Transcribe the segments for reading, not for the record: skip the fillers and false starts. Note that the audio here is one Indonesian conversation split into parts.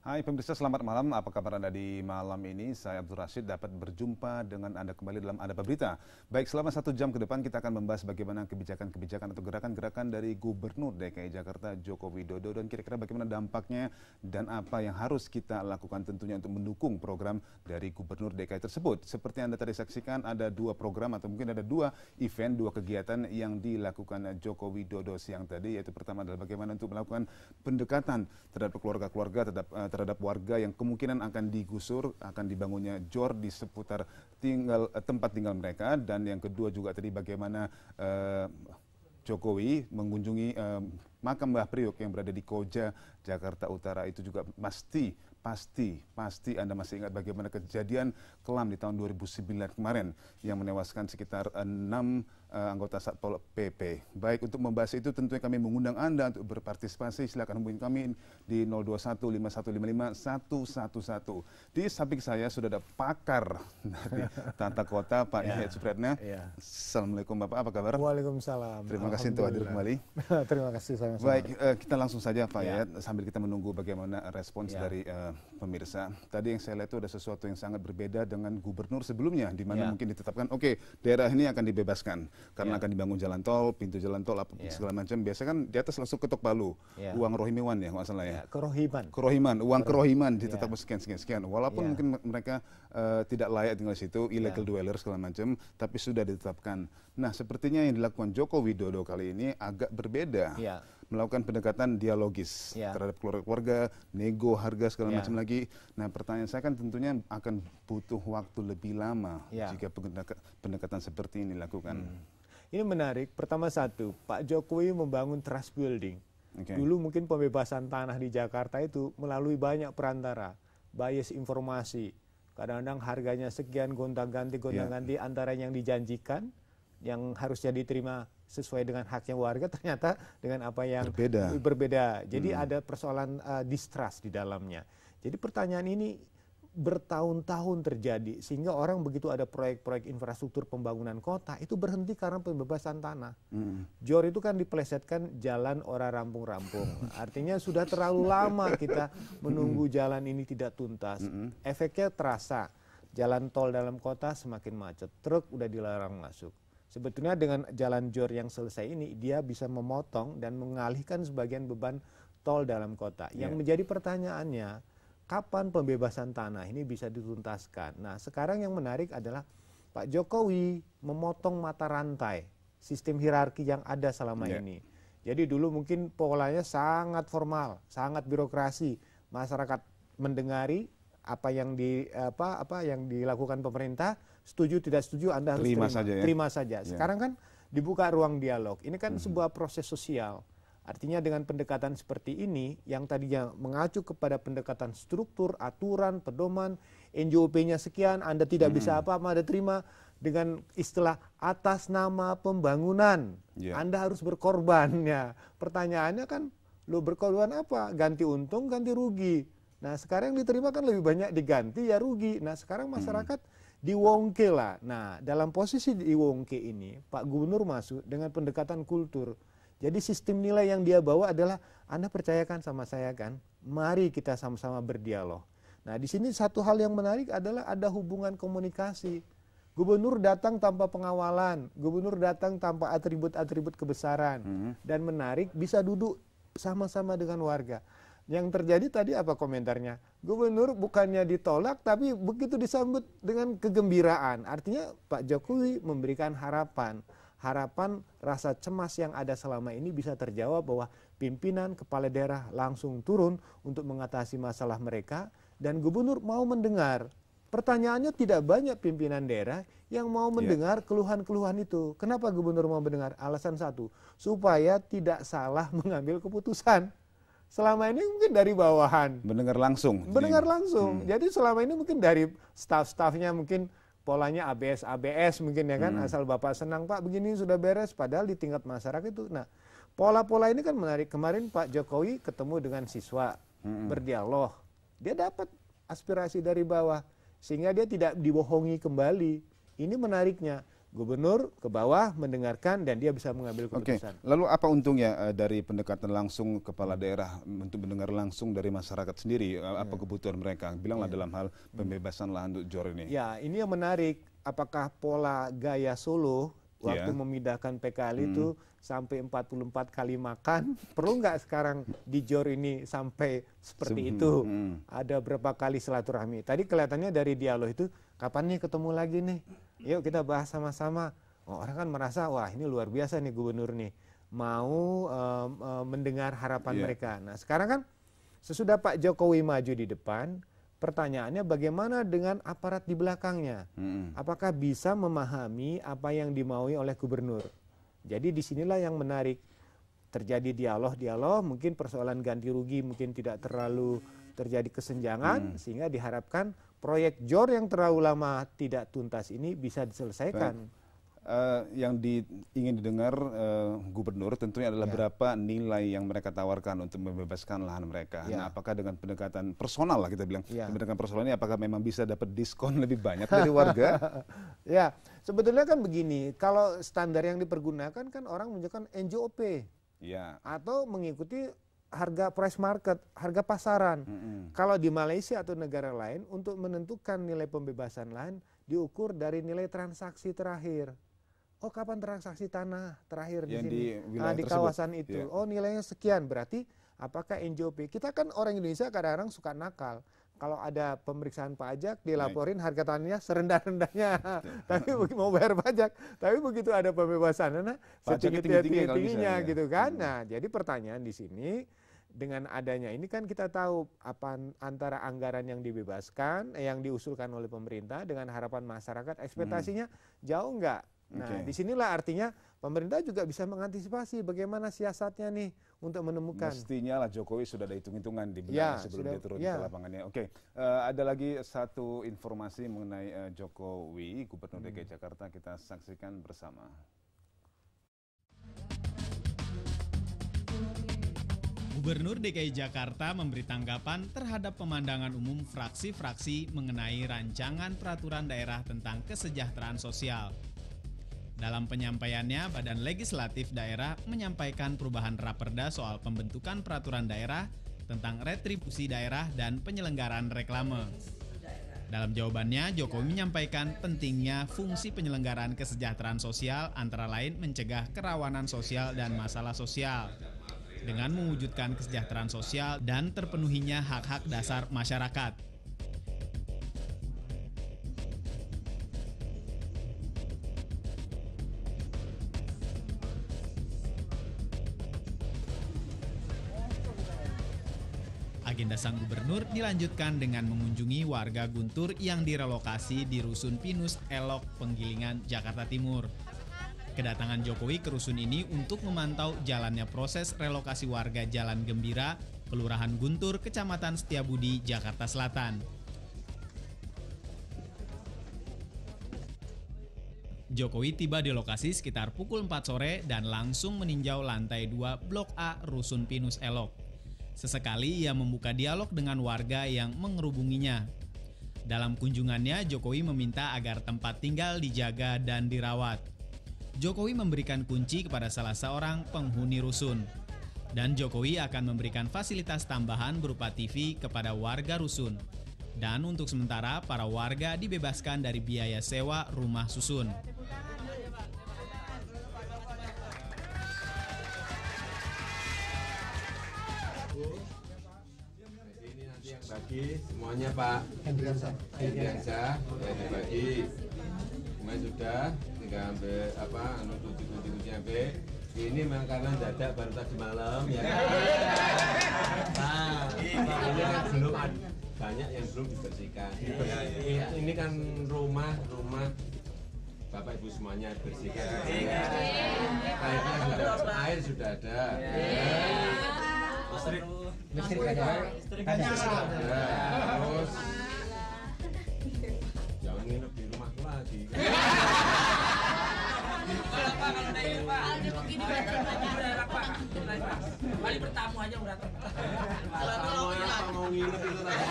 Hai pemirsa, selamat malam. Apa kabar Anda di malam ini? Saya Abdul Rashid dapat berjumpa dengan Anda kembali dalam Ada Apa Berita. Baik, selama 1 jam ke depan kita akan membahas bagaimana kebijakan-kebijakan atau gerakan-gerakan dari Gubernur DKI Jakarta Joko Widodo dan kira-kira bagaimana dampaknya dan apa yang harus kita lakukan tentunya untuk mendukung program dari Gubernur DKI tersebut. Seperti Anda tadi saksikan, ada 2 program atau mungkin ada 2 event, 2 kegiatan yang dilakukan Joko Widodo siang tadi, yaitu pertama adalah bagaimana untuk melakukan pendekatan terhadap keluarga-keluarga, terhadap warga yang kemungkinan akan digusur, akan dibangunnya jor di seputar tempat tinggal mereka. Dan yang kedua juga tadi bagaimana Jokowi mengunjungi makam Mbah Priok yang berada di Koja, Jakarta Utara. Itu juga pasti Anda masih ingat bagaimana kejadian kelam di tahun 2009 kemarin yang menewaskan sekitar 6 anggota Satpol PP. Baik, untuk membahas itu tentunya kami mengundang Anda untuk berpartisipasi. Silakan hubungi kami di 02151551111. Di samping saya sudah ada pakar dari tata kota, Pak Yahya Supratna. Assalamualaikum Bapak, apa kabar? Waalaikumsalam. Terima kasih untuk hadir kembali. Terima kasih sama-sama. Baik, kita langsung saja Pak Yahya, sambil kita menunggu bagaimana respons dari pemirsa. Tadi yang saya lihat itu ada sesuatu yang sangat berbeda dengan gubernur sebelumnya, di mana mungkin ditetapkan, oke, daerah ini akan dibebaskan karena akan dibangun jalan tol, pintu jalan tol, apa segala macam. Biasanya kan di atas langsung ketok palu, uang rohimiwan ya, nggak salah ya. Kerohiman, uang kerohiman ditetapkan sekian. Walaupun mungkin mereka tidak layak tinggal di situ, illegal dweller segala macam, tapi sudah ditetapkan. Nah, sepertinya yang dilakukan Joko Widodo kali ini agak berbeda. Melakukan pendekatan dialogis terhadap keluarga, nego harga segala macam lagi. Nah, pertanyaan saya kan tentunya akan butuh waktu lebih lama jika pendekatan seperti ini dilakukan. Ini menarik. Pertama satu, Pak Jokowi membangun trust building. Dulu mungkin pembebasan tanah di Jakarta itu melalui banyak perantara, bias informasi. Kadang-kadang harganya sekian, gonta-ganti antara yang dijanjikan, yang harusnya diterima sesuai dengan haknya warga, ternyata dengan apa yang berbeda. Jadi ada persoalan distrust di dalamnya. Jadi pertanyaan ini bertahun-tahun terjadi, sehingga orang begitu ada proyek-proyek infrastruktur pembangunan kota, itu berhenti karena pembebasan tanah. Jor itu kan dipelesetkan jalan ora rampung-rampung. Artinya sudah terlalu lama kita menunggu jalan ini tidak tuntas. Efeknya terasa, jalan tol dalam kota semakin macet, truk udah dilarang masuk. Sebetulnya dengan jalan jor yang selesai ini, dia bisa memotong dan mengalihkan sebagian beban tol dalam kota. Yang menjadi pertanyaannya, kapan pembebasan tanah ini bisa dituntaskan? Nah, sekarang yang menarik adalah Pak Jokowi memotong mata rantai sistem hierarki yang ada selama ini. Jadi dulu mungkin polanya sangat formal, sangat birokrasi. Masyarakat mendengari apa yang dilakukan pemerintah, setuju tidak setuju Anda harus terima saja. Sekarang kan dibuka ruang dialog. Ini kan sebuah proses sosial. Artinya dengan pendekatan seperti ini yang tadinya mengacu kepada pendekatan struktur, aturan, pedoman, NJOP-nya sekian, Anda tidak bisa apa-apa, Anda terima dengan istilah atas nama pembangunan. Anda harus berkorban. Ya, pertanyaannya kan, lo berkorban apa? Ganti untung, ganti rugi. Nah, sekarang yang diterima kan lebih banyak diganti ya rugi. Nah, sekarang masyarakat diwongke lah. Nah, dalam posisi diwongke ini, Pak Gubernur masuk dengan pendekatan kultur. Jadi sistem nilai yang dia bawa adalah, Anda percayakan sama saya kan, mari kita sama-sama berdialog. Nah, di sini satu hal yang menarik adalah ada hubungan komunikasi. Gubernur datang tanpa pengawalan, gubernur datang tanpa atribut-atribut kebesaran. Dan menarik, bisa duduk sama-sama dengan warga. Yang terjadi tadi apa komentarnya? Gubernur bukannya ditolak, tapi begitu disambut dengan kegembiraan. Artinya Pak Jokowi memberikan harapan. Harapan rasa cemas yang ada selama ini bisa terjawab bahwa pimpinan kepala daerah langsung turun untuk mengatasi masalah mereka. Dan gubernur mau mendengar. Pertanyaannya tidak banyak pimpinan daerah yang mau mendengar keluhan-keluhan itu. Kenapa gubernur mau mendengar? Alasan satu, supaya tidak salah mengambil keputusan. Selama ini mungkin dari bawahan. Mendengar langsung. Jadi selama ini mungkin dari staf-stafnya mungkin polanya ABS mungkin ya kan. Asal Bapak senang Pak begini sudah beres. Padahal di tingkat masyarakat itu. Nah, pola-pola ini kan menarik. Kemarin Pak Jokowi ketemu dengan siswa. Berdialog. Dia dapat aspirasi dari bawah. Sehingga dia tidak dibohongi kembali. Ini menariknya. gubernur ke bawah mendengarkan dan dia bisa mengambil keputusan. Lalu apa untungnya dari pendekatan langsung kepala daerah untuk mendengar langsung dari masyarakat sendiri apa kebutuhan mereka? Bilanglah dalam hal pembebasan lahan untuk JOR ini. Ya, ini yang menarik. Apakah pola gaya Solo waktu memindahkan PKL itu sampai 44 kali makan, perlu nggak sekarang di JOR ini sampai seperti itu? Ada berapa kali silaturahmi? Tadi kelihatannya dari dialog itu, kapan nih ketemu lagi nih? Yuk kita bahas sama-sama. Oh, orang kan merasa, wah ini luar biasa nih gubernur nih, mau mendengar harapan mereka. Nah sekarang kan sesudah Pak Jokowi maju di depan, pertanyaannya bagaimana dengan aparat di belakangnya? Apakah bisa memahami apa yang dimaui oleh gubernur? Jadi disinilah yang menarik. Terjadi dialog, mungkin persoalan ganti rugi mungkin tidak terlalu terjadi kesenjangan, sehingga diharapkan proyek JOR yang terlalu lama tidak tuntas ini bisa diselesaikan. Yang ingin didengar gubernur tentunya adalah berapa nilai yang mereka tawarkan untuk membebaskan lahan mereka. Nah, apakah dengan pendekatan personal lah kita bilang, pendekatan personal ini apakah memang bisa dapat diskon lebih banyak dari warga? Ya, sebetulnya kan begini, kalau standar yang dipergunakan kan orang menunjukkan NJOP atau mengikuti harga price market, harga pasaran. Kalau di Malaysia atau negara lain untuk menentukan nilai pembebasan lahan diukur dari nilai transaksi terakhir. Oh, kapan transaksi tanah terakhir di sini? Di kawasan itu. Oh, nilainya sekian. Berarti apakah NJOP? Kita kan orang Indonesia kadang-kadang suka nakal. Kalau ada pemeriksaan pajak, dilaporin harga tanahnya serendah-rendahnya. Tapi mau bayar pajak. Tapi begitu ada pembebasan tanah, setinggi-tingginya gitu kan. Nah, jadi pertanyaan di sini, dengan adanya ini kan kita tahu apa antara anggaran yang dibebaskan, yang diusulkan oleh pemerintah dengan harapan masyarakat, ekspektasinya jauh enggak? Nah, disinilah artinya pemerintah juga bisa mengantisipasi bagaimana siasatnya nih untuk menemukan. Mestinya lah Jokowi sudah ada hitung-hitungan di benaknya sebelum dia turun ke lapangannya. Ada lagi satu informasi mengenai Jokowi, Gubernur DKI Jakarta, kita saksikan bersama. Gubernur DKI Jakarta memberi tanggapan terhadap pemandangan umum fraksi-fraksi mengenai rancangan peraturan daerah tentang kesejahteraan sosial. Dalam penyampaiannya, Badan Legislatif Daerah menyampaikan perubahan Raperda soal pembentukan peraturan daerah tentang retribusi daerah dan penyelenggaraan reklame. Dalam jawabannya, Jokowi menyampaikan pentingnya fungsi penyelenggaraan kesejahteraan sosial antara lain mencegah kerawanan sosial dan masalah sosial dengan mewujudkan kesejahteraan sosial dan terpenuhinya hak-hak dasar masyarakat. Agenda sang gubernur dilanjutkan dengan mengunjungi warga Guntur yang direlokasi di Rusun Pinus Elok, Penggilingan, Jakarta Timur. Kedatangan Jokowi ke rusun ini untuk memantau jalannya proses relokasi warga Jalan Gembira, Kelurahan Guntur, Kecamatan Setiabudi, Jakarta Selatan. Jokowi tiba di lokasi sekitar pukul 4 sore dan langsung meninjau lantai 2 Blok A Rusun Pinus Elok. Sesekali ia membuka dialog dengan warga yang mengerubunginya. Dalam kunjungannya, Jokowi meminta agar tempat tinggal dijaga dan dirawat. Jokowi memberikan kunci kepada salah seorang penghuni rusun. Dan Jokowi akan memberikan fasilitas tambahan berupa TV kepada warga rusun. Dan untuk sementara, para warga dibebaskan dari biaya sewa rumah susun. Bagi semuanya Pak Hendriansa ya dibagi semuanya sudah tinggal ambil kunci ambil ini memang karena dadak baru tadi malam ya kan. Ini kan belum banyak yang belum dibersihkan ini kan rumah Bapak Ibu semuanya bersihkan air sudah ada listrik ada. Terus jangan nginep di rumahku lagi. Kalau naik Pak, ada begini Pak. Kali bertamu aja udah. Kalau mau nginep itu tadi.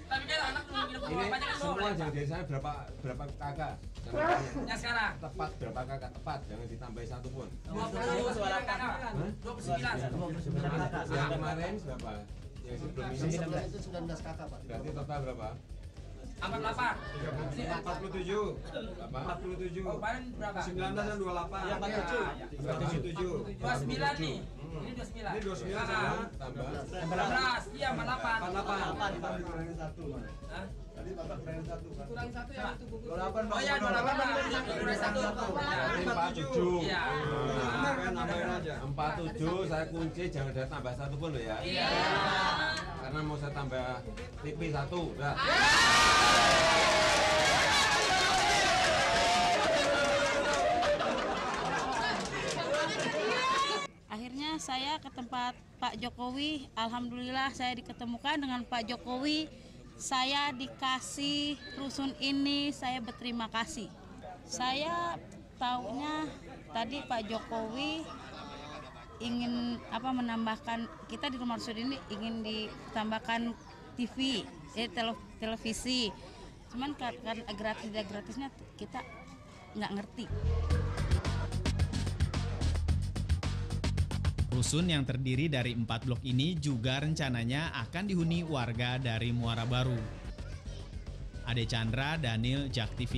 Tapi kan anak mau nginep Ini semua jangan dari sana berapa kakak? Yang sekarang Tepat berapa kakak? Tepat, jangan ditambahi satu pun. 29 kakak. 29 kakak. Yang kemarin berapa? Yang sebelum ini Itu 19 kakak, Pak. berarti total berapa? 48. 47. Berapa? 47. Oh, kemarin berapa? 19 dan 28. Ya, 47. 29 nih. Ini 29. Ini 29 Ah, sama Tambah. 19. Iya, 48. 48. Kurangin 1, Mas. Hah? Tadi Bapak kurangin 1, Pak. Kurang 1 ya itu buku. 28, Oh iya, 28. Kurang 1. Berarti 47. Iya. Benar kan, nambahin aja. 47 saya kunci, jangan ada tambah satu pun loh ya. Iya. Karena mau saya tambah TV 1. Udah. Akhirnya saya ke tempat Pak Jokowi, alhamdulillah saya diketemukan dengan Pak Jokowi. Saya dikasih rusun ini, saya berterima kasih. Saya taunya tadi Pak Jokowi ingin menambahkan, kita di rumah rusun ini ingin ditambahkan TV, televisi. Cuman karena gratisnya kita nggak ngerti. Rusun yang terdiri dari 4 blok ini juga rencananya akan dihuni warga dari Muara Baru. Ade Chandra, Daniel, JAK TV.